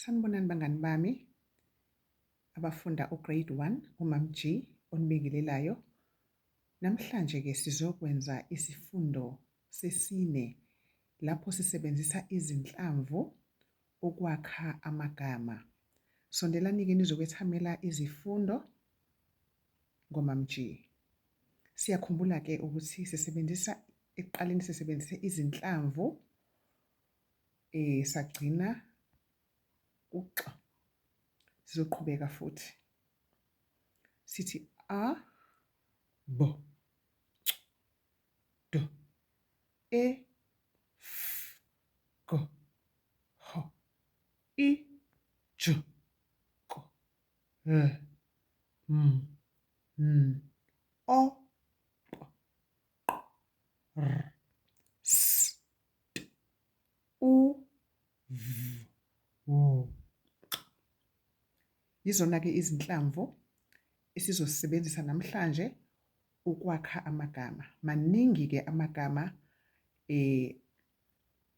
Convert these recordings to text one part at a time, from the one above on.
Sanibonani bangani bami abafunda ugrade 1 uMam G onibingelelayo. Namhlanje ke sizokwenza isifundo sesine lapho sisebenzisa izinhlamvu ukwakha amagama. Sondelani ke nizokwethamela izifundo ngoMam G. Siyakhumbula ke ukuthi ekuqaleni sisebenzise izinhlamvu sagcina uxa. Sizoqhubeka futhi. Sithi a, b, c, d, e, f, g, h, I, j, k, l, m, n, o, p, q, r, s, t, u, v, w. Yizona-ke izinhlamvu esizosebenzisa namhlanje ukwakha amagama. Maningi-ke amagama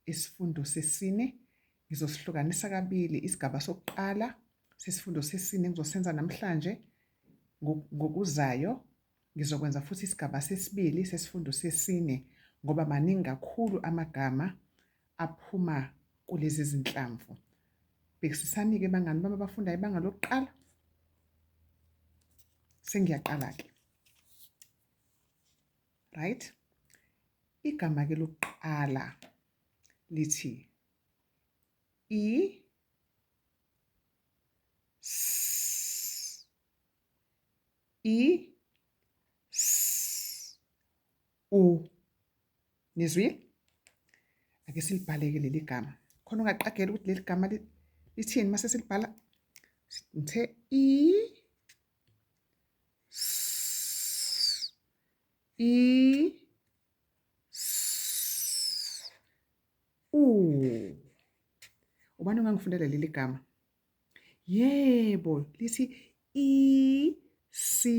isifundo sesine. Ngizosihlukanisa kabili isigaba sokuqala sesifundo sesine ngizosenza namhlanje. Ngokuzayo ngizokwenza futhi isigaba sesibili sesifundo sesine ngoba maningi kakhulu amagama aphuma kulezi zinhlamvu. Bhekisisani-ke bangani bami abafunda ibanga lokuqala. Sengiyaqala-ke. Right? Igama-ke lokuqala lithi I, S, I, S, U. Nizwile? Ake silibhale-ke leli gama. Khona ungaqagela ukuthi leli gama lithini mase silibhala? Ngithe I, S, I, S, U. Ubani ongangifundela leli gama? Yebo, lithi isisu.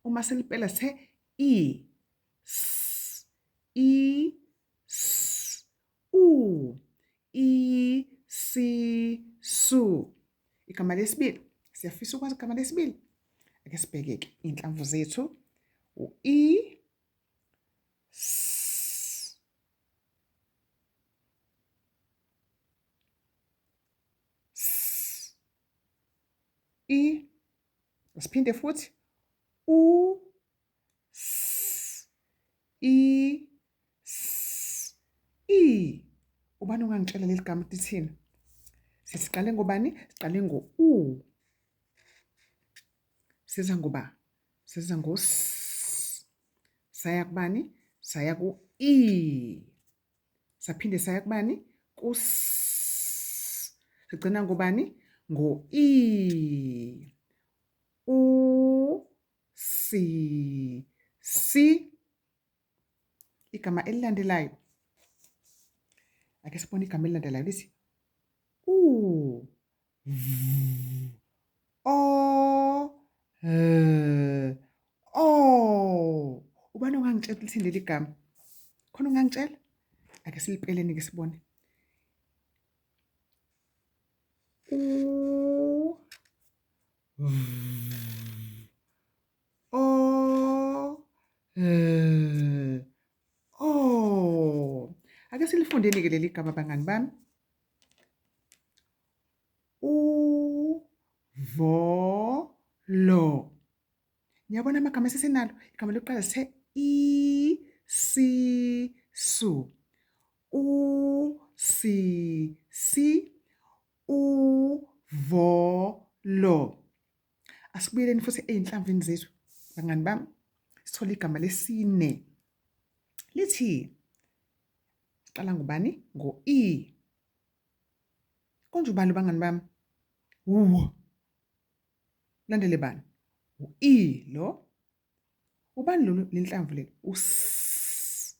Uma silipela sithe I, S, I, S, U. Isisu. Igama lesibili. Siyafisa ukwazi igama lesibili? Ake sibheke-ke iy'nhlamvu zethu. U-I, S, S, I. Siphinde futhi. U, S, I, S, I. Ubani ongangitshela leli gama lithini? Siqale ngobani? Siqale ngo-U. Siza ngoba? Siza ngo-S. Saya kubani? Saya ku-I. Saphinde saya kubani? Ku-S. Sigcina ngobani? Ngo-I. U, si, si. Igama elilandelayo. Ake sibone igama elilandelayo lithi U, V, O, L, O. Ubani ongangitshela ukuthi leli gama? Khona ungangitshela? Ake silipeleni-ke sibone. U, V, O, L, O. Ake silifundeni-ke leli gama bangani bami. Uvolo. Niyabona amagama esesenalo? Igama lokuqala sithe isisu. Usisi. Uvolo. Asibuyeleni futhi ey'nhlamvini zethu bangani bami. Sithole igama lesine. Lithi siqala ngobani? Ngo-I. Konje ubani bangani bami? U. Landele bani? U-I lo. Ubani lo lenhlamvu le? U-S.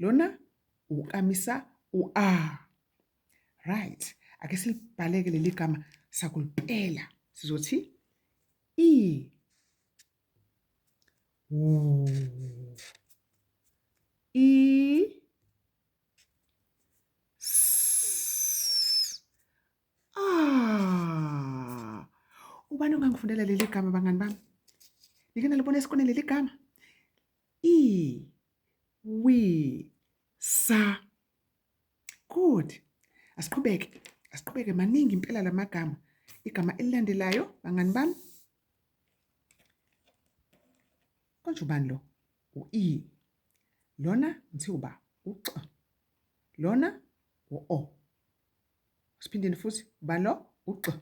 Lona ukamisa u-A. Right. Ake silibhaleke leli gama sakulipela. Sizothi I. U. I. S. Ubani ongangifundela leli gama bangani bami? Ngike nalibona esikoleni leli gama? Iwisa. Good. Asiqhubeke maningi impela lamagama. Igama elilandelayo bangani bami. Konje ubani lo? U-I. Lona ngithi uba u-C. Lona u-O. Siphindeni futhi ubani lo? U-C.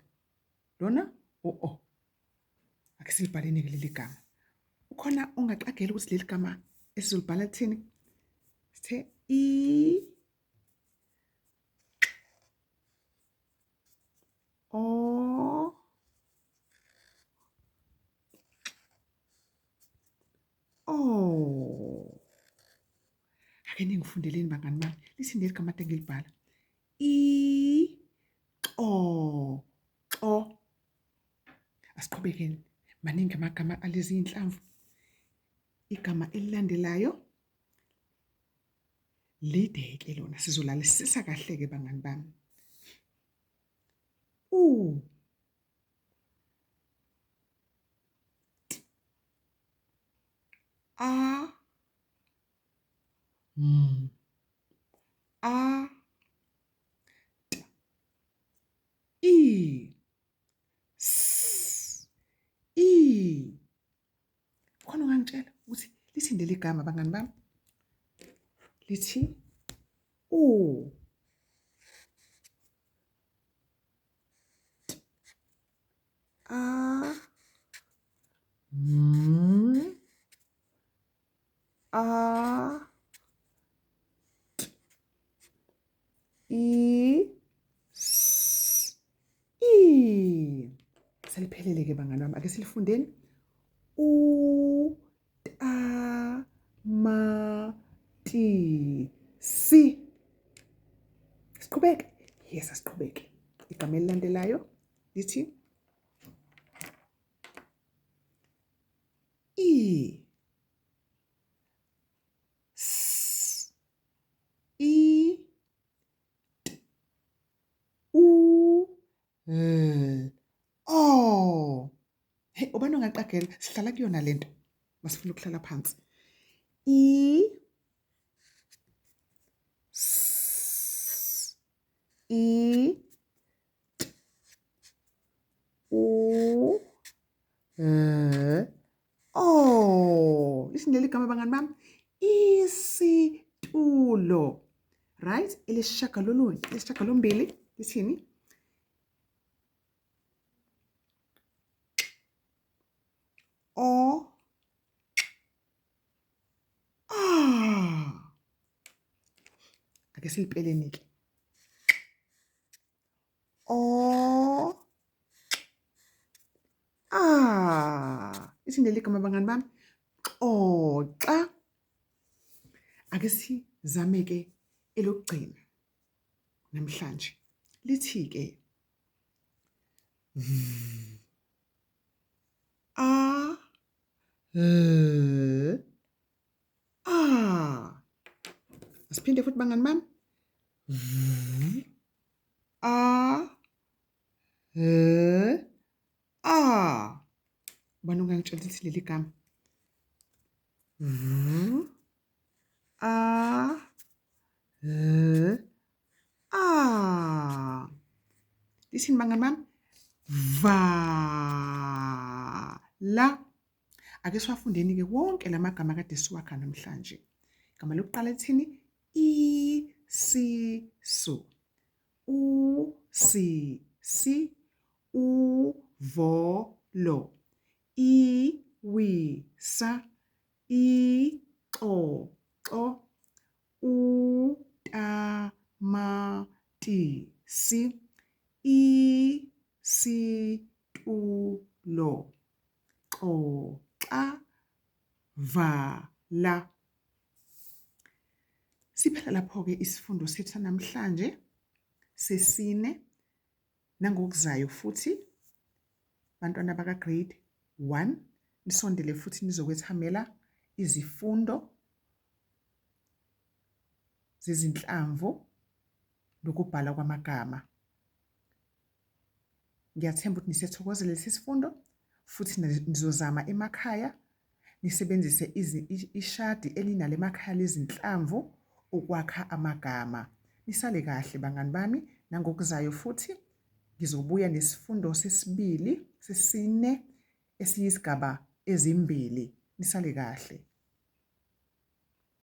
Lona u-O. Ake silibhaleni-ke leli gama. Ukhona ongaqagela ukuthi leli gama esizolibhala lithini? Sithe ake ningifundeleni bangani bami. Lithini leli gama engilibhala? I-O. Asiqhubekeni. Maningi amagama alezi inhlamvu. Igama elilandelayo lideke lona, sizolalisisa kahle-ke bangani bami. Khona ungangitshela ukuthi lithini leli gama bangani bami? Lithi saliphelele-ke bangani bami. Ake silifundeni. Utamatisi. Siqhubeke? Yes, asiqhubeke. Igama elilandelayo lithi Hey, ubani ongaqagela? Sihlala kuyona lento. Masifuna ukuhlala phansi. Listen leli gama bangani bami. Isitulo. Right? Elesishiyagalombili. Lithini? Ake silipeleni-ke. Lithini leli gama bangani bami? Xoxa. Ake sizame-ke elokugcina namhlanje. Lithi-ke asiphinde futhi bangani bami. Ubani ongangitshela ukuthi leli gama? Lithini bangani bami? Vala. Ake siwafundeni-ke wonke lamagama kade siwakha namhlanje. Igama lokuqala lithini? Isisu. Usisi. Uvolo. Iwisa. Ixoxo. Utamatisi. Isitulo. Xoxa. Vala. Siphela lapho-ke isifundo sethu namhlanje sesine. Nangokuzayo futhi bantwana baka grade 1 nisondele futhi nizokwethamela izifundo zezinhlamvu nokubhala kwamagama. Ngiyathemba ukuthi nisethokozele lesi sifundo futhi nizozama emakhaya nisebenzise ishadi elinale emakhaya lezinhlamvu ukwakha amagama. Nisale kahle bangani bami, nangokuzayo futhi ngizobuya nesifundo sesibili, sesine, esiyisigaba ezimbili. Nisale kahle.